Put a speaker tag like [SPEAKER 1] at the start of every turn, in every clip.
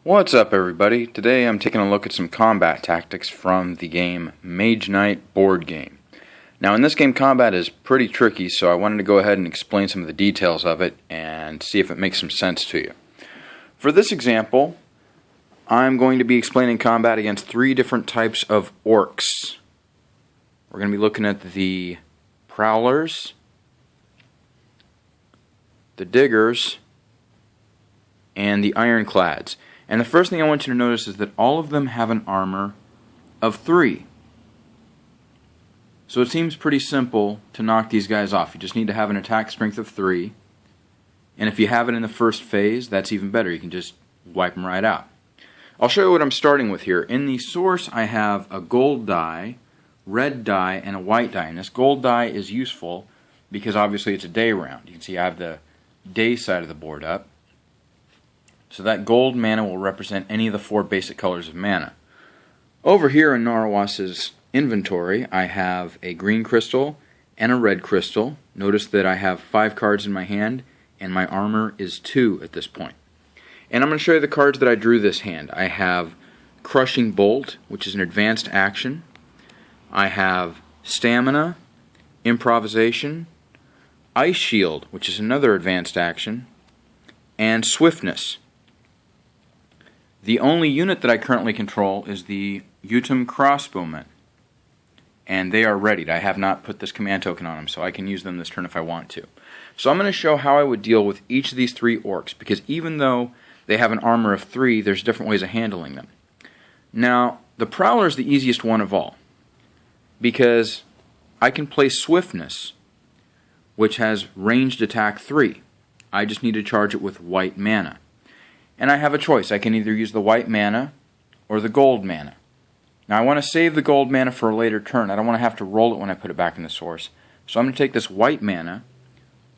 [SPEAKER 1] What's up, everybody? Today I'm taking a look at some combat tactics from the game Mage Knight board game. Now in this game, combat is pretty tricky, so I wanted to go ahead and explain some of the details of it and see if it makes some sense to you. For this example, I'm going to be explaining combat against three different types of orcs. We're going to be looking at the prowlers, the diggers, and the ironclads. And the first thing I want you to notice is that all of them have an armor of 3. So it seems pretty simple to knock these guys off. You just need to have an attack strength of 3. And if you have it in the first phase, that's even better. You can just wipe them right out. I'll show you what I'm starting with here. In the source, I have a gold die, red die, and a white die. And this gold die is useful because obviously it's a day round. You can see I have the day side of the board up. So that gold mana will represent any of the 4 basic colors of mana. Over here in Narwas's inventory, I have a green crystal and a red crystal. Notice that I have 5 cards in my hand, and my armor is 2 at this point. And I'm going to show you the cards that I drew this hand. I have Crushing Bolt, which is an advanced action. I have Stamina, Improvisation, Ice Shield, which is another advanced action, and Swiftness. The only unit that I currently control is the Utum Crossbowmen, and they are readied. I have not put this command token on them, so I can use them this turn if I want to. So I'm going to show how I would deal with each of these 3 orcs, because even though they have an armor of 3, there's different ways of handling them. Now, the Prowler is the easiest one of all, because I can play Swiftness, which has ranged attack 3. I just need to charge it with white mana. And I have a choice. I can either use the white mana or the gold mana. Now I want to save the gold mana for a later turn. I don't want to have to roll it when I put it back in the source. So I'm going to take this white mana,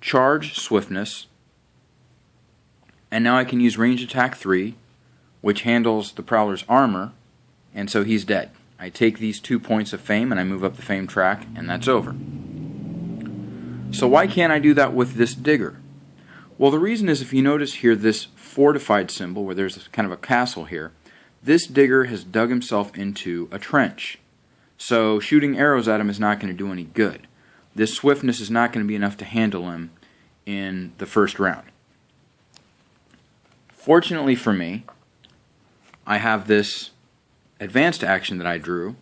[SPEAKER 1] charge Swiftness, and now I can use ranged attack 3, which handles the Prowler's armor, and so he's dead. I take these 2 points of fame and I move up the fame track, and that's over. So why can't I do that with this digger? Well, the reason is, if you notice here this fortified symbol, where there's kind of a castle here, this digger has dug himself into a trench. So shooting arrows at him is not going to do any good. This swiftness is not going to be enough to handle him in the first round. Fortunately for me, I have this advanced action that I drew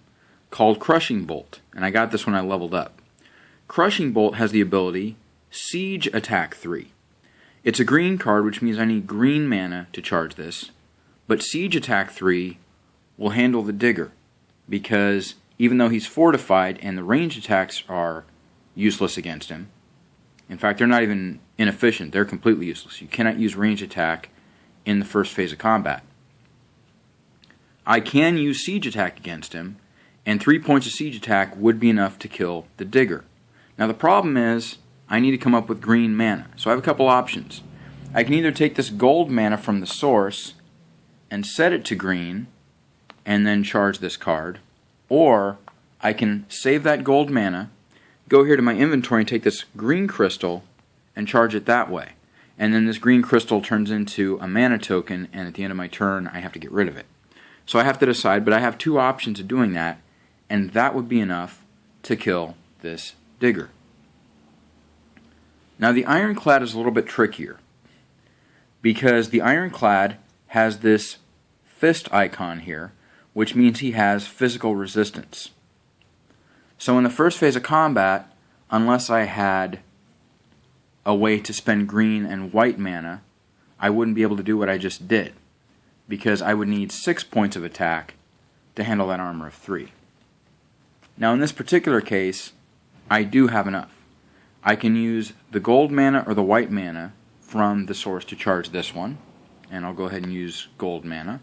[SPEAKER 1] called Crushing Bolt, and I got this when I leveled up. Crushing Bolt has the ability Siege Attack 3. It's a green card, which means I need green mana to charge this, but Siege Attack 3 will handle the digger, because even though he's fortified and the ranged attacks are useless against him, in fact they're not even inefficient, they're completely useless. You cannot use ranged attack in the first phase of combat. I can use Siege Attack against him, and 3 points of Siege Attack would be enough to kill the digger. Now the problem is, I need to come up with green mana. So I have a couple options. I can either take this gold mana from the source and set it to green and then charge this card, or I can save that gold mana, go here to my inventory and take this green crystal and charge it that way. And then this green crystal turns into a mana token, and at the end of my turn I have to get rid of it. So I have to decide, but I have 2 options of doing that, and that would be enough to kill this digger. Now the ironclad is a little bit trickier, because the ironclad has this fist icon here, which means he has physical resistance. So in the first phase of combat, unless I had a way to spend green and white mana, I wouldn't be able to do what I just did, because I would need 6 points of attack to handle that armor of 3. Now in this particular case, I do have enough. I can use the gold mana or the white mana from the source to charge this one, and I'll go ahead and use gold mana.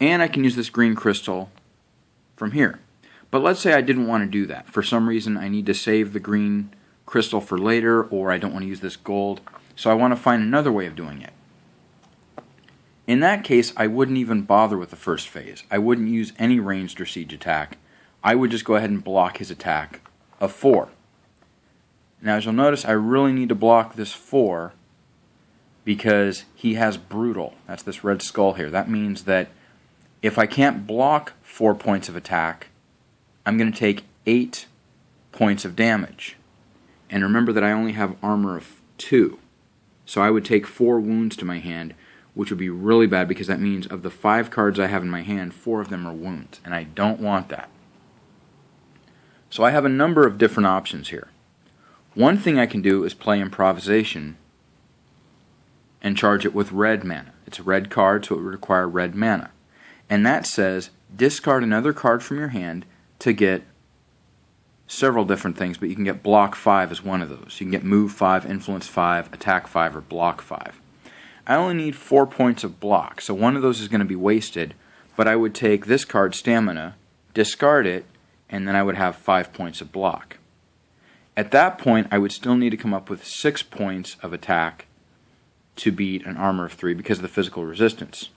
[SPEAKER 1] And I can use this green crystal from here. But let's say I didn't want to do that. For some reason I need to save the green crystal for later, or I don't want to use this gold, so I want to find another way of doing it. In that case, I wouldn't even bother with the first phase. I wouldn't use any ranged or siege attack. I would just go ahead and block his attack of 4. Now as you'll notice, I really need to block this 4 because he has brutal. That's this red skull here. That means that if I can't block 4 points of attack, I'm going to take 8 points of damage. And remember that I only have armor of 2. So I would take 4 wounds to my hand, which would be really bad because that means of the 5 cards I have in my hand, 4 of them are wounds. And I don't want that. So I have a number of different options here. One thing I can do is play improvisation and charge it with red mana. It's a red card, so it would require red mana. And that says discard another card from your hand to get several different things, but you can get block 5 as one of those. You can get move 5, influence 5, attack 5, or block 5. I only need 4 points of block, so one of those is going to be wasted, but I would take this card, stamina, discard it, and then I would have 5 points of block. At that point, I would still need to come up with 6 points of attack to beat an armor of 3 because of the physical resistance.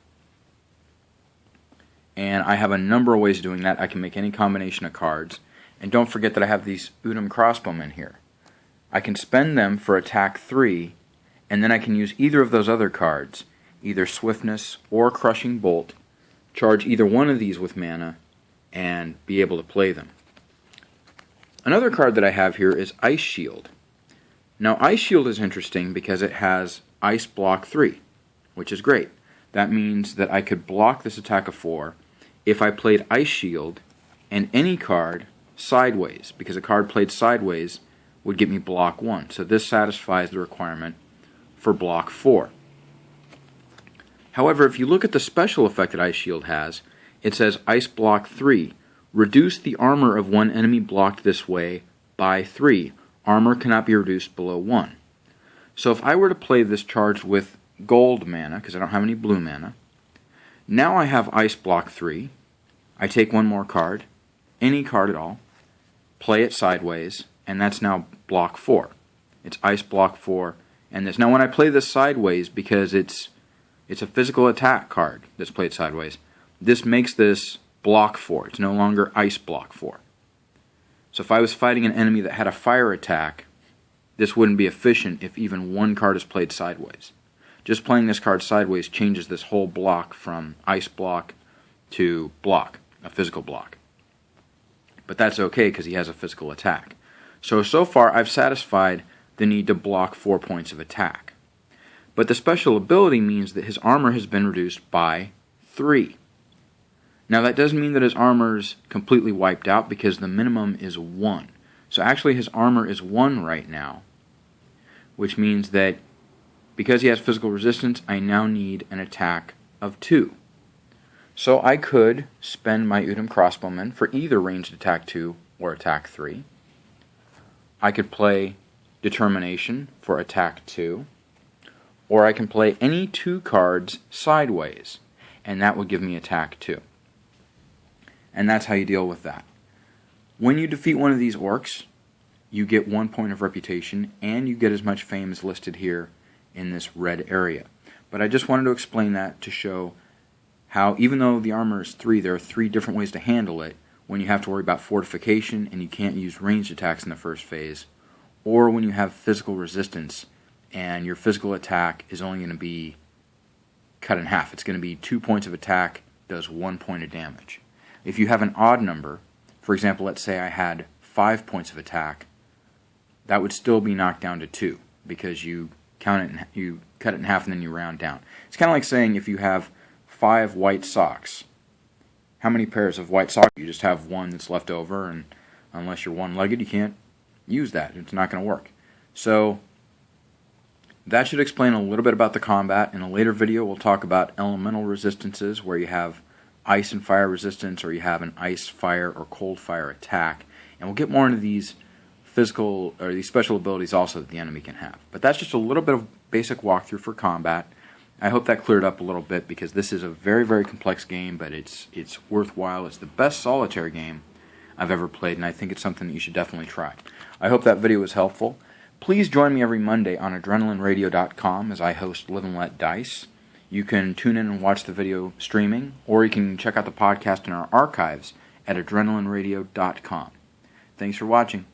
[SPEAKER 1] And I have a number of ways of doing that. I can make any combination of cards. And don't forget that I have these Udam crossbowmen here. I can spend them for attack 3, and then I can use either of those other cards, either Swiftness or Crushing Bolt, charge either one of these with mana, and be able to play them. Another card that I have here is Ice Shield. Now Ice Shield is interesting because it has Ice Block 3, which is great. That means that I could block this attack of 4 if I played Ice Shield and any card sideways, because a card played sideways would get me block 1. So this satisfies the requirement for block 4. However, if you look at the special effect that Ice Shield has, it says Ice Block 3. Reduce the armor of one enemy blocked this way by 3. Armor cannot be reduced below 1. So if I were to play this charged with gold mana, because I don't have any blue mana, now I have Ice Block 3. I take one more card, any card at all, play it sideways, and that's now block 4. It's Ice Block 4 and this. Now when I play this sideways, because it's a physical attack card that's played sideways, this makes this block 4. It's no longer Ice Block 4. So if I was fighting an enemy that had a fire attack, this wouldn't be efficient if even one card is played sideways. Just playing this card sideways changes this whole block from Ice Block to block, a physical block. But that's okay because he has a physical attack. So far I've satisfied the need to block 4 points of attack. But the special ability means that his armor has been reduced by 3. Now that doesn't mean that his armor's completely wiped out because the minimum is 1. So actually his armor is 1 right now, which means that because he has physical resistance, I now need an attack of 2. So I could spend my Udam crossbowmen for either ranged attack 2 or attack 3. I could play Determination for attack 2, or I can play any 2 cards sideways, and that would give me attack 2. And that's how you deal with that. When you defeat one of these orcs, you get 1 point of reputation, and you get as much fame as listed here in this red area. But I just wanted to explain that to show how, even though the armor is 3, there are 3 different ways to handle it when you have to worry about fortification and you can't use ranged attacks in the first phase, or when you have physical resistance and your physical attack is only going to be cut in half. It's going to be 2 points of attack, does 1 point of damage. If you have an odd number, for example, let's say I had 5 points of attack, that would still be knocked down to 2 because you count it, you cut it in half and then you round down. It's kind of like saying if you have 5 white socks, how many pairs of white socks? You just have one that's left over, and unless you're one-legged, you can't use that. It's not going to work. So that should explain a little bit about the combat. In a later video, we'll talk about elemental resistances, where you have ice and fire resistance, or you have an ice, fire, or cold fire attack. And we'll get more into these physical, or these special abilities also that the enemy can have. But that's just a little bit of basic walkthrough for combat. I hope that cleared up a little bit, because this is a very, very complex game, but it's worthwhile. It's the best solitaire game I've ever played, and I think it's something that you should definitely try. I hope that video was helpful. Please join me every Monday on AdrenalineRadio.com as I host Live and Let Dice. You can tune in and watch the video streaming, or you can check out the podcast in our archives at AdrenalineRadio.com. Thanks for watching.